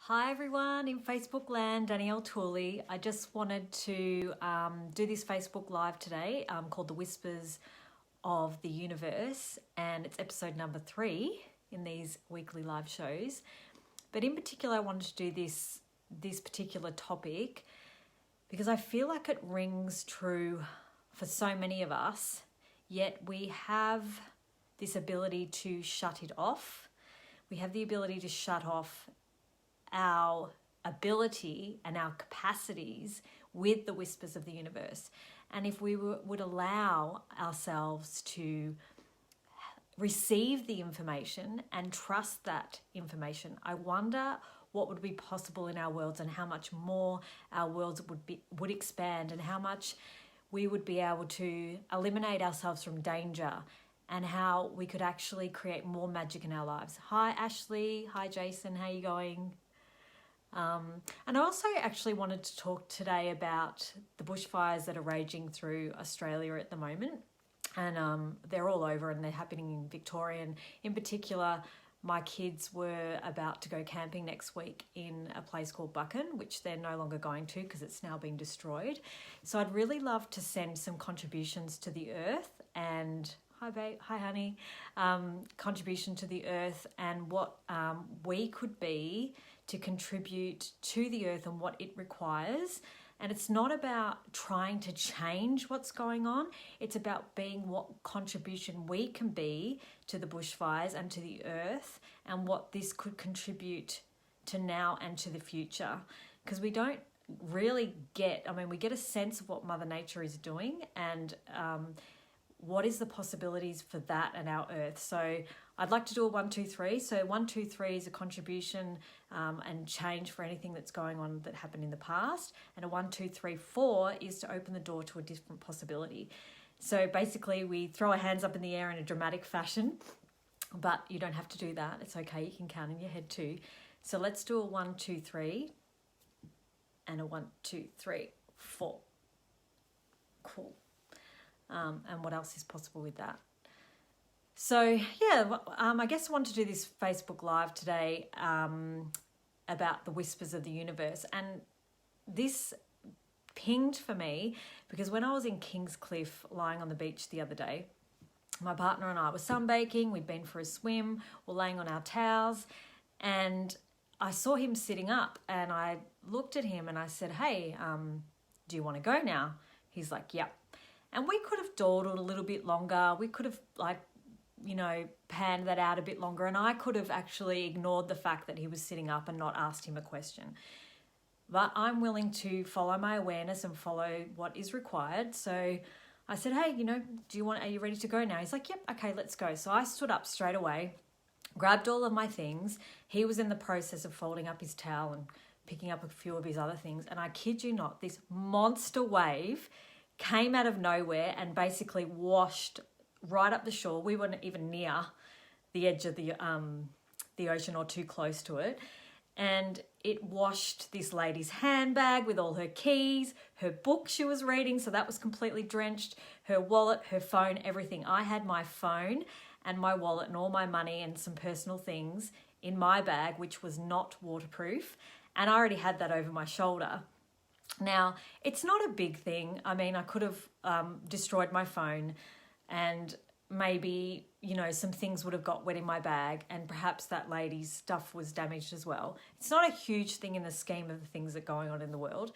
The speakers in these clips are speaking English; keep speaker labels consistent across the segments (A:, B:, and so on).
A: Hi everyone in Facebook land, Danielle Tooley. I just wanted to do this Facebook Live today called The Whispers of the Universe, and it's episode number 3 in these weekly live shows. But in particular, I wanted to do this particular topic because I feel like it rings true for so many of us, yet we have this ability to shut it off. We have the ability to shut off our ability and our capacities with the whispers of the universe. And if we would allow ourselves to receive the information and trust that information, I wonder what would be possible in our worlds and how much more our worlds would expand, and how much we would be able to eliminate ourselves from danger, and how we could actually create more magic in our lives. Hi Ashley, hi Jason, how are you going? And I also actually wanted to talk today about the bushfires that are raging through Australia at the moment. And they're all over and they're happening in Victoria. And in particular, my kids were about to go camping next week in a place called Buchan, which they're no longer going to because it's now been destroyed. So I'd really love to send some contributions to the earth and hi babe, hi honey, contribution to the earth and what we could be to contribute to the earth and what it requires. And it's not about trying to change what's going on. It's about being what contribution we can be to the bushfires and to the earth, and what this could contribute to now and to the future. Because we don't really get, we get a sense of what Mother Nature is doing, and what is the possibilities for that and our earth. So I'd like to do a 1, 2, 3. So 1, 2, 3 is a contribution and change for anything that's going on that happened in the past. And a 1, 2, 3, 4 is to open the door to a different possibility. So basically we throw our hands up in the air in a dramatic fashion, but you don't have to do that. It's okay. You can count in your head too. So let's do a 1, 2, 3 and a 1, 2, 3, 4. Cool. And what else is possible with that? So yeah, I guess I want to do this Facebook Live today about the whispers of the universe. And this pinged for me because when I was in Kingscliff lying on the beach the other day, my partner and I were sunbaking, we'd been for a swim, we're laying on our towels, and I saw him sitting up, and I looked at him and I said, hey, do you want to go now? He's like, yep. And we could have dawdled a little bit longer. We could have panned that out a bit longer. And I could have actually ignored the fact that he was sitting up and not asked him a question. But I'm willing to follow my awareness and follow what is required. So I said, hey, are you ready to go now? He's like, yep, okay, let's go. So I stood up straight away, grabbed all of my things. He was in the process of folding up his towel and picking up a few of his other things. And I kid you not, this monster wave came out of nowhere and basically washed right up the shore. We weren't even near the edge of the ocean or too close to it. And it washed this lady's handbag with all her keys, her book she was reading, so that was completely drenched, her wallet, her phone, everything. I had my phone and my wallet and all my money and some personal things in my bag, which was not waterproof. And I already had that over my shoulder. Now, it's not a big thing. I could have destroyed my phone, and maybe, some things would have got wet in my bag, and perhaps that lady's stuff was damaged as well. It's not a huge thing in the scheme of the things that are going on in the world,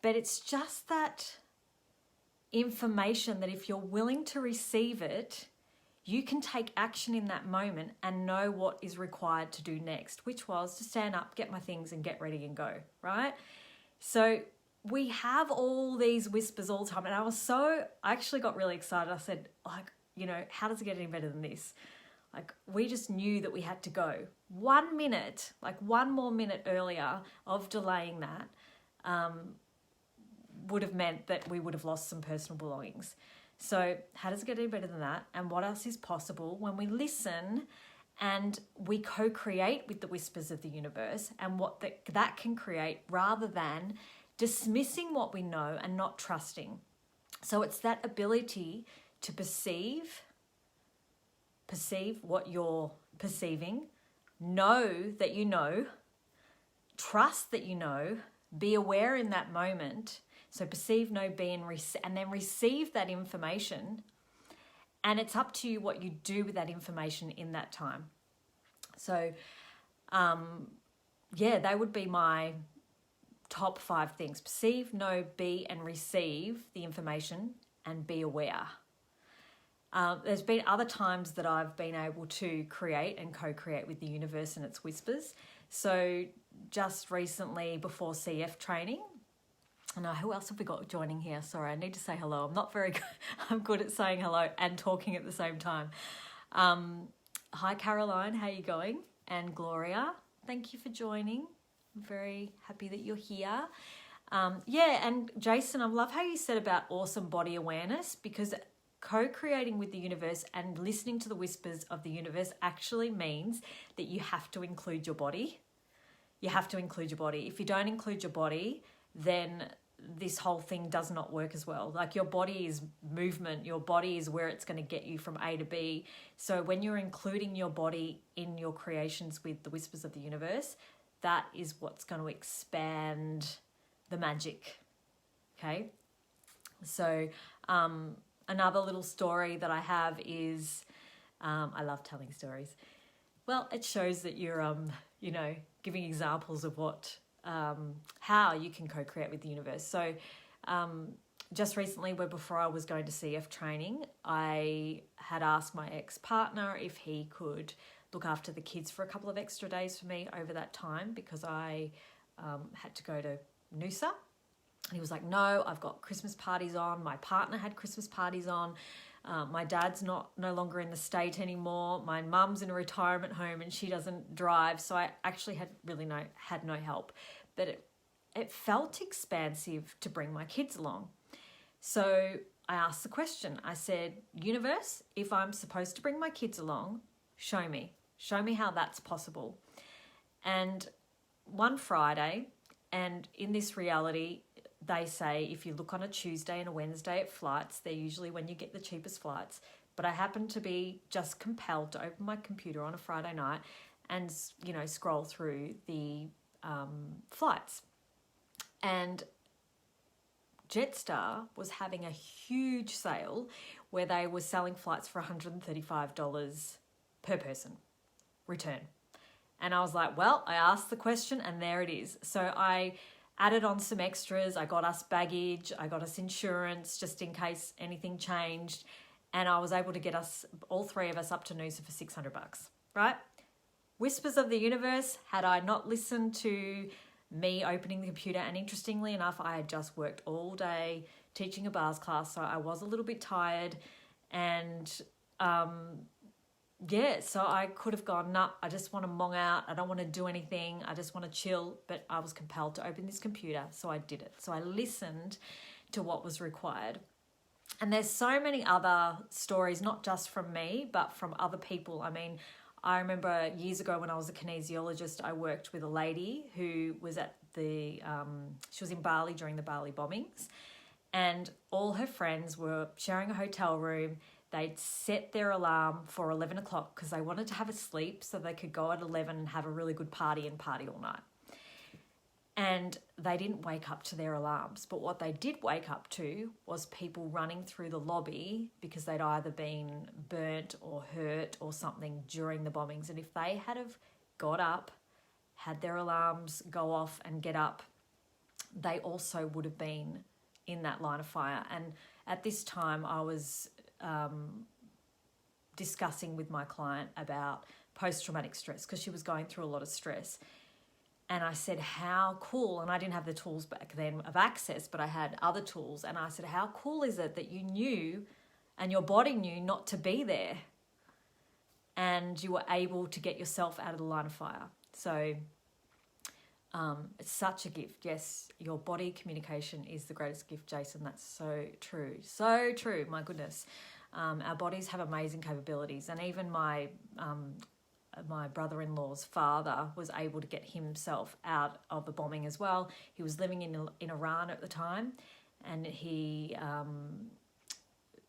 A: but it's just that information that if you're willing to receive it, you can take action in that moment and know what is required to do next, which was to stand up, get my things and get ready and go, right? So we have all these whispers all the time. And I actually got really excited. I said, how does it get any better than this? We just knew that we had to go. 1 minute, one more minute earlier of delaying that would have meant that we would have lost some personal belongings. So how does it get any better than that? And what else is possible when we listen and we co-create with the whispers of the universe and what that can create, rather than dismissing what we know and not trusting. So it's that ability to perceive what you're perceiving, know that you know, trust that you know, be aware in that moment. So perceive, know, be, and then receive that information. And it's up to you what you do with that information in that time. So, they would be my top 5 things. Perceive, know, be, and receive the information, and be aware. There's been other times that I've been able to create and co-create with the universe and its whispers. So just recently before CF training, and who else have we got joining here? Sorry, I need to say hello. I'm not very good. I'm good at saying hello and talking at the same time. Hi, Caroline. How are you going? And Gloria, thank you for joining. I'm very happy that you're here. And Jason, I love how you said about awesome body awareness, because co-creating with the universe and listening to the whispers of the universe actually means that you have to include your body. You have to include your body. If you don't include your body, then this whole thing does not work as well. Like, your body is movement. Your body is where it's going to get you from A to B. So when you're including your body in your creations with the whispers of the universe, that is what's going to expand the magic. Okay? So another little story that I have is, I love telling stories. Well, it shows that you're, giving examples of how you can co-create with the universe. So just recently, before I was going to CF training, I had asked my ex-partner if he could look after the kids for a couple of extra days for me over that time, because I had to go to Noosa. And he was like, no, I've got Christmas parties on. My partner had Christmas parties on. My dad's no longer in the state anymore. My mum's in a retirement home and she doesn't drive. So I actually had no help. But it felt expansive to bring my kids along. So I asked the question. I said, universe, if I'm supposed to bring my kids along, show me. Show me how that's possible. And one Friday, and in this reality, they say if you look on a Tuesday and a Wednesday at flights, they're usually when you get the cheapest flights. But I happened to be just compelled to open my computer on a Friday night and, scroll through the flights. And Jetstar was having a huge sale where they were selling flights for $135 per person, return. And I was like, well, I asked the question and there it is. So I added on some extras. I got us baggage. I got us insurance just in case anything changed. And I was able to get us, all 3 of us, up to Noosa for $600, right? Whispers of the universe, had I not listened to me opening the computer, and interestingly enough, I had just worked all day teaching a bars class, so I was a little bit tired. And so I could have gone, nah, I just want to mong out. I don't want to do anything. I just want to chill. But I was compelled to open this computer, so I did it. So I listened to what was required. And there's so many other stories, not just from me, but from other people. I mean, I remember years ago when I was a kinesiologist, I worked with a lady who was at she was in Bali during the Bali bombings, and all her friends were sharing a hotel room. They'd set their alarm for 11 o'clock because they wanted to have a sleep so they could go at 11 and have a really good party all night. And they didn't wake up to their alarms. But what they did wake up to was people running through the lobby because they'd either been burnt or hurt or something during the bombings. And if they had have got up, had their alarms go off and get up, they also would have been in that line of fire. And at this time, I was discussing with my client about post-traumatic stress because she was going through a lot of stress. And I said, how cool, and I didn't have the tools back then of access, but I had other tools. And I said, how cool is it that you knew and your body knew not to be there and you were able to get yourself out of the line of fire? So it's such a gift. Yes, your body communication is the greatest gift, Jason. That's so true. So true, my goodness. Our bodies have amazing capabilities. And even my brother-in-law's father was able to get himself out of the bombing as well. He was living in Iran at the time, and he,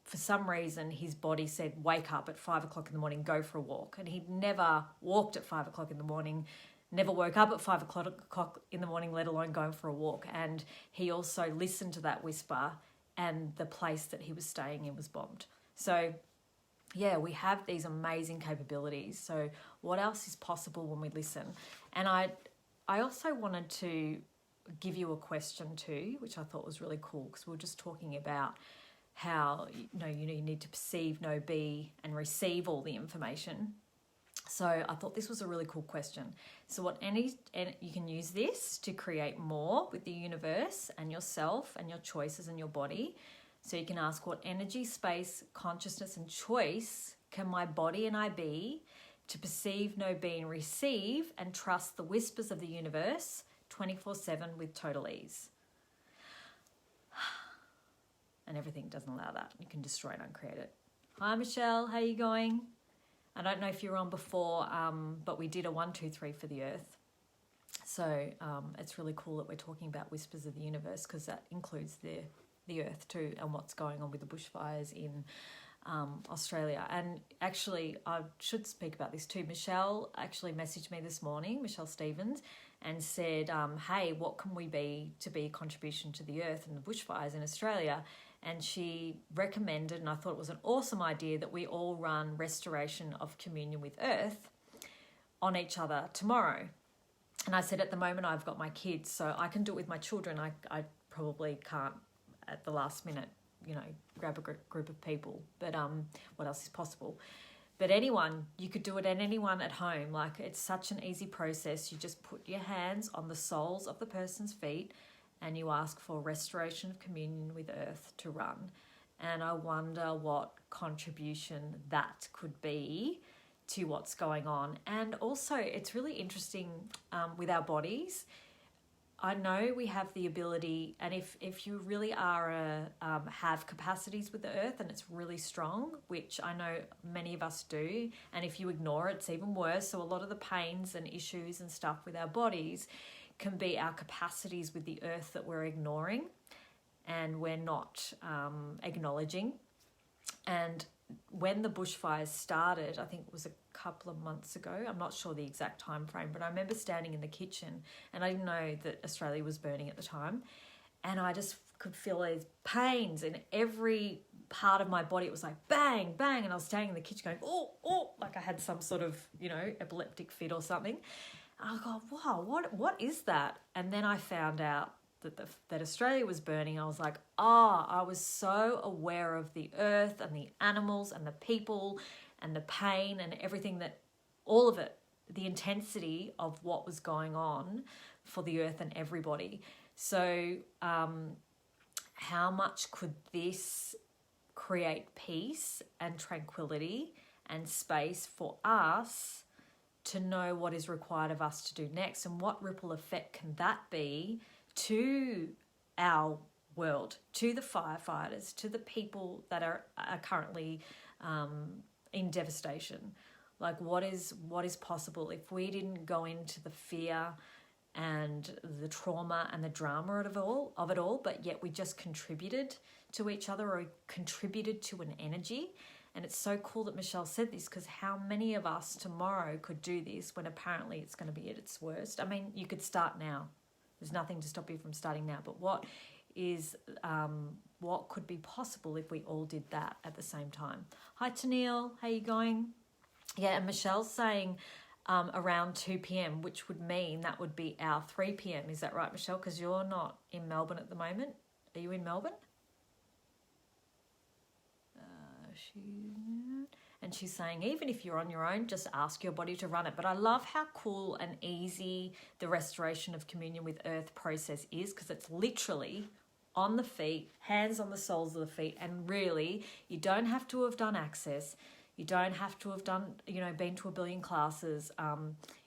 A: for some reason, his body said, wake up at 5 o'clock in the morning, go for a walk. And he'd never walked at 5 o'clock in the morning, never woke up at 5 o'clock in the morning, let alone going for a walk. And he also listened to that whisper, and the place that he was staying in was bombed. So yeah, we have these amazing capabilities. So what else is possible when we listen? And I also wanted to give you a question too, which I thought was really cool, because we were just talking about how you need to perceive, know, be, and receive all the information. So I thought this was a really cool question. So you can use this to create more with the universe and yourself and your choices and your body. So you can ask, what energy, space, consciousness, and choice can my body and I be to perceive, know, be, and receive, and trust the whispers of the universe 24/7 with total ease? And everything doesn't allow that. You can destroy it, uncreate it. Hi, Michelle. How are you going? I don't know if you were on before, but we did a 1, 2, 3 for the earth. So it's really cool that we're talking about whispers of the universe, because that includes the earth too, and what's going on with the bushfires in Australia. And actually, I should speak about this too. Michelle actually messaged me this morning, Michelle Stevens, and said, hey, what can we be to be a contribution to the earth and the bushfires in Australia? And she recommended, and I thought it was an awesome idea, that we all run Restoration of Communion with Earth on each other tomorrow. And I said, at the moment I've got my kids, so I can do it with my children. I probably can't at the last minute, grab a group of people. But what else is possible? But anyone, you could do it, and anyone at home. Like, it's such an easy process. You just put your hands on the soles of the person's feet, and you ask for restoration of communion with earth to run. And I wonder what contribution that could be to what's going on. And also, it's really interesting with our bodies. I know we have the ability, and if you really have capacities with the earth and it's really strong, which I know many of us do, and if you ignore it, it's even worse. So a lot of the pains and issues and stuff with our bodies can be our capacities with the earth that we're ignoring and we're not acknowledging. And when the bushfires started, I think it was a couple of months ago, I'm not sure the exact time frame, but I remember standing in the kitchen, and I didn't know that Australia was burning at the time, and I just could feel these pains in every part of my body. It was like bang, bang, and I was standing in the kitchen going, oh, like I had some sort of, epileptic fit or something. I go, wow, what is that? And then I found out that Australia was burning. I was like, I was so aware of the earth and the animals and the people and the pain and everything, that all of it, the intensity of what was going on for the earth and everybody. So how much could this create peace and tranquility and space for us to know what is required of us to do next, and what ripple effect can that be to our world, to the firefighters, to the people that are currently in devastation? Like, what is possible if we didn't go into the fear and the trauma and the drama of it all, but yet we just contributed to each other, or contributed to an energy? And it's so cool that Michelle said this, because how many of us tomorrow could do this when apparently it's going to be at its worst? I mean, you could start now. There's nothing to stop you from starting now. But what could be possible if we all did that at the same time? Hi, Tennille. How you going? Yeah, and Michelle's saying around 2 p.m, which would mean that would be our 3 p.m. Is that right, Michelle? Because you're not in Melbourne at the moment. Are you in Melbourne? And she's saying, even if you're on your own, just ask your body to run it. But I love how cool and easy the restoration of communion with earth process is, because it's literally on the feet, hands on the soles of the feet. And really, you don't have to have done Access. You don't have to have done, been to a billion classes.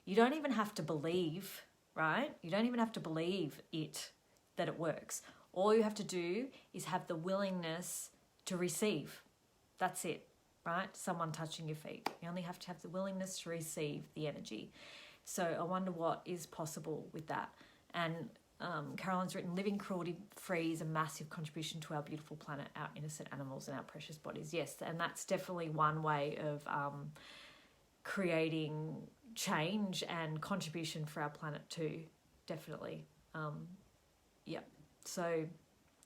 A: You don't even have to believe, right? You don't even have to believe that it works. All you have to do is have the willingness to receive. That's it, right? Someone touching your feet. You only have to have the willingness to receive the energy. So I wonder what is possible with that. And Caroline's written, living cruelty-free is a massive contribution to our beautiful planet, our innocent animals and our precious bodies. Yes, and that's definitely one way of creating change and contribution for our planet too, definitely. Yeah. So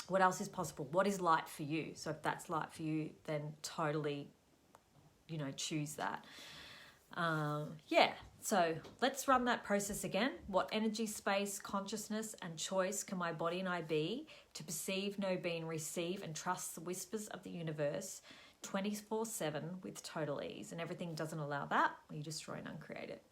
A: what else is possible? What is light for you? So if that's light for you, then totally, choose that. Yeah, so let's run that process again. What energy, space, consciousness, and choice can my body and I be to perceive, know, be, and receive and trust the whispers of the universe 24/7 with total ease? And everything doesn't allow that, you destroy and uncreate it.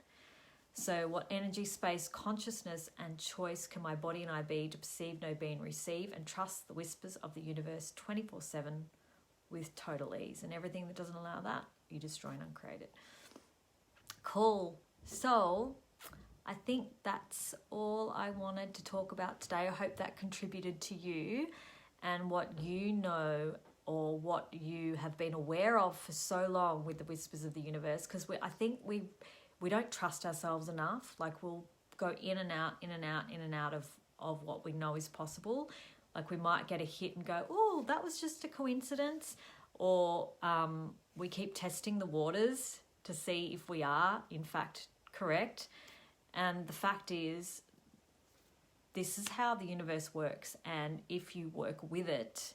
A: So what energy, space, consciousness, and choice can my body and I be to perceive, know, be, and receive and trust the whispers of the universe 24/7 with total ease? And everything that doesn't allow that, you destroy and uncreate it. Cool. So I think that's all I wanted to talk about today. I hope that contributed to you and what you know or what you have been aware of for so long with the whispers of the universe, because I think we don't trust ourselves enough. Like, we'll go in and out of what we know is possible. Like, we might get a hit and go, oh, that was just a coincidence. Or we keep testing the waters to see if we are, in fact, correct. And the fact is, this is how the universe works. And if you work with it,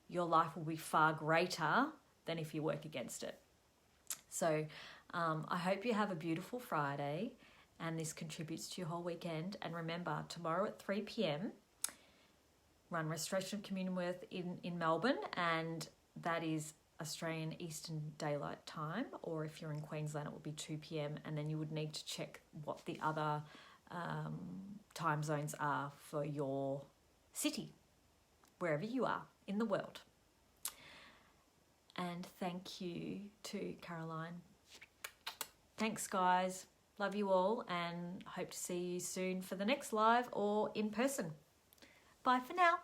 A: your life will be far greater than if you work against it. So I hope you have a beautiful Friday and this contributes to your whole weekend. And remember, tomorrow at 3 p.m, run Restoration of Communion with in Melbourne, and that is Australian Eastern Daylight Time, or if you're in Queensland it will be 2 p.m, and then you would need to check what the other time zones are for your city, wherever you are in the world. And thank you to Caroline. Thanks, guys. Love you all and hope to see you soon for the next live or in person. Bye for now.